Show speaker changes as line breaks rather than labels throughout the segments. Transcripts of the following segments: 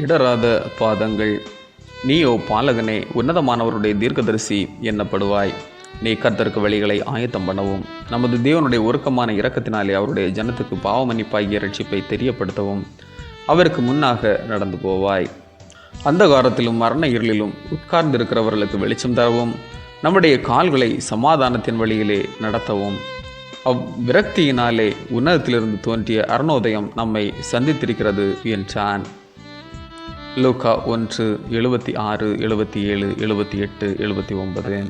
இடராத பாதங்கள். நீயோ பாலகனே, உன்னதமானவருடைய தீர்க்கதரிசி எண்ணப்படுவாய். நீ கர்த்தருக்கு வழிகளை ஆயத்தம் பண்ணவும், நமது தேவனுடைய உருக்கமான இரக்கத்தினாலே அவருடைய ஜனத்துக்கு பாவ மன்னிப்பாகிய ரட்சிப்பை தெரியப்படுத்தவும் அவருக்கு முன்னாக நடந்து போவாய். அந்த காலத்திலும் மரண இருளிலும் உட்கார்ந்திருக்கிறவர்களுக்கு வெளிச்சம் தரவும், நம்முடைய கால்களை சமாதானத்தின் வழியிலே நடத்தவும் அவ்விரக்தியினாலே உன்னதத்திலிருந்து தோன்றிய அருணோதயம் நம்மை சந்தித்திருக்கிறது என்றான். லூக்கா 1:76, 77, 78, 79.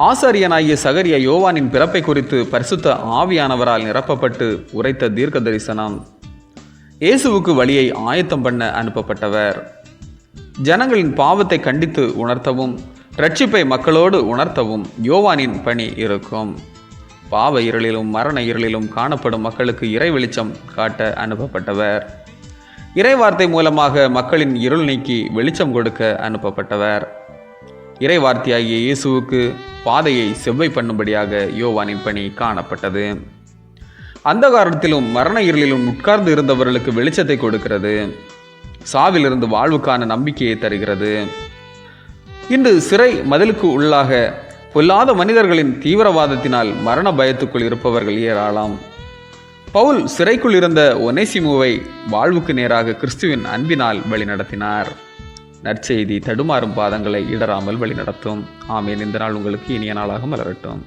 ஆசாரியனாகிய சகரியா யோவானின் பிறப்பை குறித்து பரிசுத்த ஆவியானவரால் நிரப்பப்பட்டு உரைத்த தீர்க்க தரிசனம். இயேசுவுக்கு வழியை ஆயத்தம் பண்ண அனுப்பப்பட்டவர். ஜனங்களின் பாவத்தை கண்டித்து உணர்த்தவும் இரட்சிப்பை மக்களோடு உணர்த்தவும் யோவானின் பணி இருக்கும். பாவ இருளிலும் மரண இருளிலும் காணப்படும் மக்களுக்கு இறை வெளிச்சம் காட்ட அனுப்பப்பட்டவர். இறைவார்த்தை மூலமாக மக்களின் இருள் நீக்கி வெளிச்சம் கொடுக்க அனுப்பப்பட்டவர். இறைவார்த்தையாகிய இயேசுவுக்கு பாதையை செவ்வை பண்ணும்படியாக யோவானின் பணி காணப்பட்டது. அந்த காலத்திலும் மரண இருளிலும் உட்கார்ந்து இருந்தவர்களுக்கு வெளிச்சத்தை கொடுக்கிறது. சாவிலிருந்து வாழ்வுக்கான நம்பிக்கையை தருகிறது. இன்று சிறை மதிலுக்கு உள்ளாக பொல்லாத மனிதர்களின் தீவிரவாதத்தினால் மரண பயத்துக்குள் இருப்பவர்கள் ஏராளம். பவுல் சிறைக்குள் இருந்த ஒனேசிமுவை வாழ்வுக்கு நேராக கிறிஸ்துவின் அன்பினால் வழிநடத்தினார். நற்செய்தி தடுமாறும் பாதங்களை இடராமல் வழிநடத்தும். ஆமேன். இந்த நாள் உங்களுக்கு இனிய நாளாக மலரட்டும்.